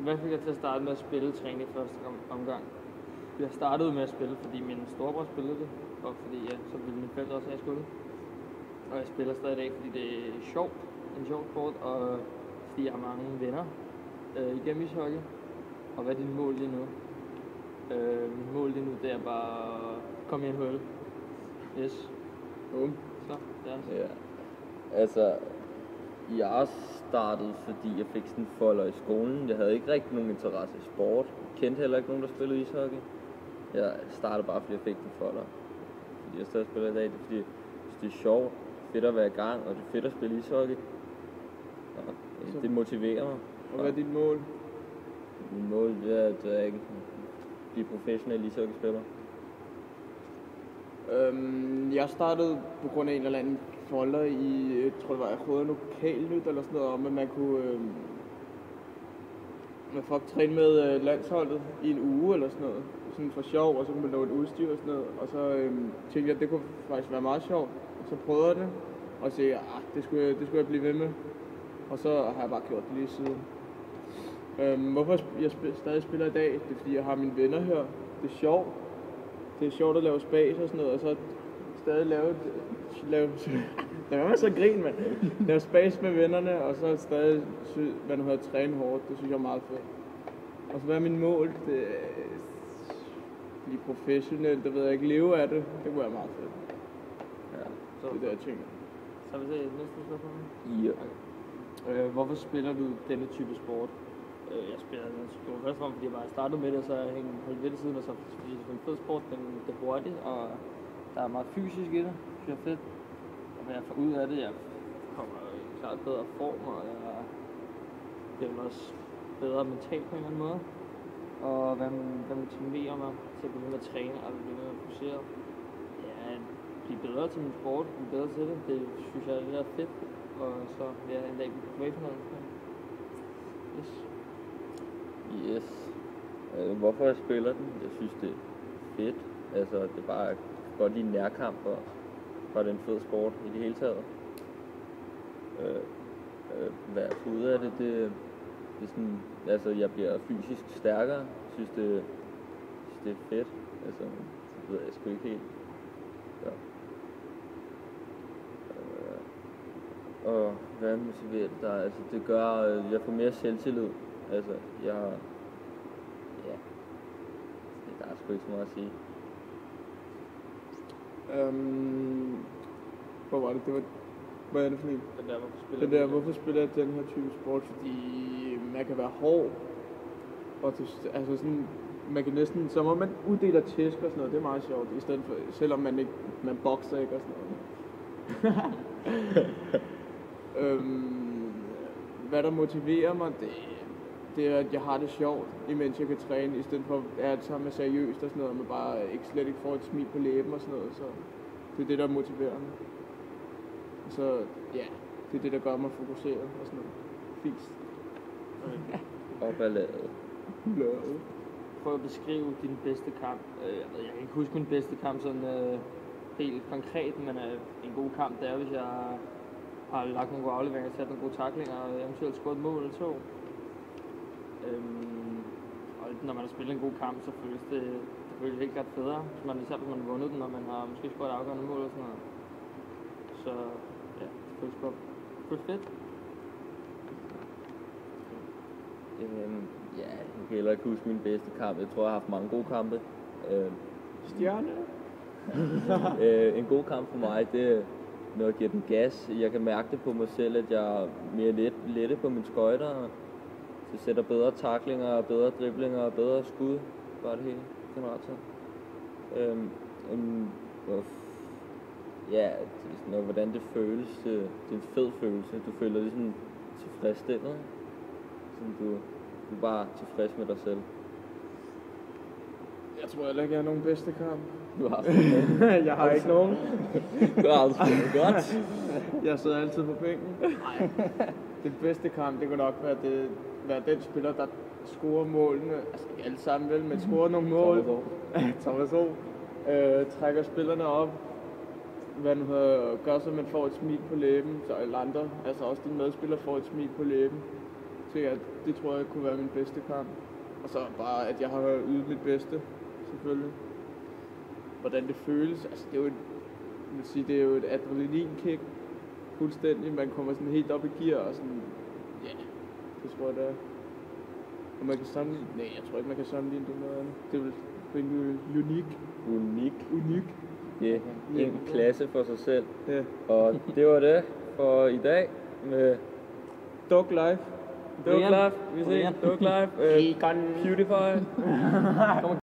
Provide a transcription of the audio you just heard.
Hvad fik jeg til at starte med at spille træning i første omgang? Jeg startede med at spille, fordi min storebror spillede det, og fordi så ville mine forældre også have, jeg skulle. Og jeg spiller stadig i dag, fordi det er sjovt, en sjov sport, og fordi jeg har mange venner igennem ishockey. Og hvad er dit mål lige nu? Mit mål lige nu, det er bare at komme i NHL. Yes. Så, ja. Altså, jeg startede, fordi jeg fik sådan folder i skolen. Jeg havde ikke rigtig nogen interesse i sport. Jeg kendte heller ikke nogen, der spillede ishockey. Jeg startede bare, fordi jeg fik den folder. Fordi jeg stadig spiller i dag, det er fordi det er sjovt, fedt at være i gang, og det er fedt at spille ishockey. Og det motiverer mig. Og hvad er dit mål? Mit mål er, at jeg ikke blive professionel ishockeyspiller. Jeg startede på grund af en eller anden folder i, jeg tror det var, jeg havde lokalnyt eller sådan noget, om at man kunne man får træne med landsholdet i en uge eller sådan noget, sådan for sjov, og så kunne man lave et udstyr og sådan noget, og så tænkte jeg, at det kunne faktisk være meget sjovt, og så prøvede jeg det, og så det skulle jeg blive ved med, og så har jeg bare gjort det lige siden. Hvorfor jeg stadig spiller i dag, det er fordi jeg har mine venner her, det er sjovt. Det er sjovt at lave spas og sådan noget, og så stadig lave lad mig så grine, mand. Lave spas med vennerne, og så stadig man har træne hårdt, det synes jeg er meget fedt. Og så hvad er min mål? Det er blive professionel, det ved jeg ikke, leve af det, det kunne være meget fedt. Ja. Så det der ting. Så vil det næste spørgsmål? Ja. Okay. Hvorfor spiller du denne type sport? Jeg spiller den sport først og fremmest, fordi jeg bare startede med det, og så har jeg holdt ved det siden, og så fordi det er en fed sport, men det er hurtigt, og der er meget fysisk i det, synes jeg er fedt. Og hvad jeg får ud af det, jeg kommer i klart bedre form, og jeg bliver også bedre mentalt på en eller anden måde. Og hvad motiverer mig til at blive ved med at træne, og blive ved med at fokusere? Ja, blive bedre til min sport, blive bedre til det, det synes jeg er lidt fedt. Og så vil jeg en dag blive professionel. Yes. Yes. Hvorfor jeg spiller den? Jeg synes, det er fedt. Altså, det er bare godt i nærkamp, og det er en fed sport i det hele taget. Hvad jeg får ud af det, det er sådan, altså, jeg bliver fysisk stærkere. Jeg synes, det er fedt. Altså, det ved jeg sgu ikke helt. Ja. Og hvad motiverer det der? Altså, det gør, at jeg får mere selvtillid. Altså, der er sgu ikke så meget at sige. Hvor var det? Hvad er det for en? Hvorfor spiller jeg den her type sport? Fordi man kan være hård. Og altså sådan, man kan næsten, så må man uddeler tæsk og sådan noget, det er meget sjovt. I stedet for, selvom man bokser ikke og sådan noget. Hvad der motiverer mig, det er, at jeg har det sjovt, imens jeg kan træne, i stedet for at tage mig seriøst og sådan noget, og man bare slet ikke får et smil på læben og sådan noget, så det er det, der motiverer mig. Så ja, det er det, der gør mig fokuseret og sådan noget. Fisk. Og ballade. Prøv at beskrive din bedste kamp. Jeg kan ikke huske min bedste kamp sådan helt konkret, men en god kamp, det er, hvis jeg har lagt nogle gode afleveringer, sat nogle gode tacklinger og eventuelt scoret et mål eller to. Og når man har spillet en god kamp, så føles det helt klart federe, især hvis man har vundet den, når man har måske scoret afgørende mål og sådan noget. Så ja, det føles fedt. Ja, jeg kan heller ikke huske min bedste kamp. Jeg tror, jeg har haft mange gode kampe. Stjerne? En god kamp for mig, det er, når jeg giver den gas. Jeg kan mærke det på mig selv, at jeg er mere lette på mine skøjter. Så sætter bedre tacklinger, bedre driblinger og bedre skud. Bare det hele generelt så. Ja, sådan, hvordan det føles. Det er en fed følelse. Du føler dig sådan tilfredsstillet. Sådan, du er bare tilfreds med dig selv. Jeg tror heller ikke, jeg har nogen bedste kamp. Du har sådan jeg har ikke nogen. Du har aldrig spillet godt. Jeg sidder altid på bænken. Nej. Det bedste kamp, det kunne nok være den spiller, der scorer målene. Altså ikke alle sammen vel, men scorer nogle mål. Thomas O. Trækker spillerne op. Gør så, man får et smil på læben. Så alle andre, altså også dine medspillere, får et smil på læben. tænker jeg, det tror jeg kunne være min bedste kamp. Og så bare, at jeg har ydet mit bedste, selvfølgelig. Hvordan det føles, altså det er jo det er jo et adrenalinkick, fuldstændig. Man kommer sådan helt op i gear og sådan, ja, det tror jeg det er. Og man kan sammenligne, nej, jeg tror ikke man kan sammenligne det med noget andet. Det er vel unik. Unik. Ja, en klasse for sig selv. Ja. Og det var det for i dag med Dog Life. Dog Life. Vi ses. Dog Life. PewDiePie.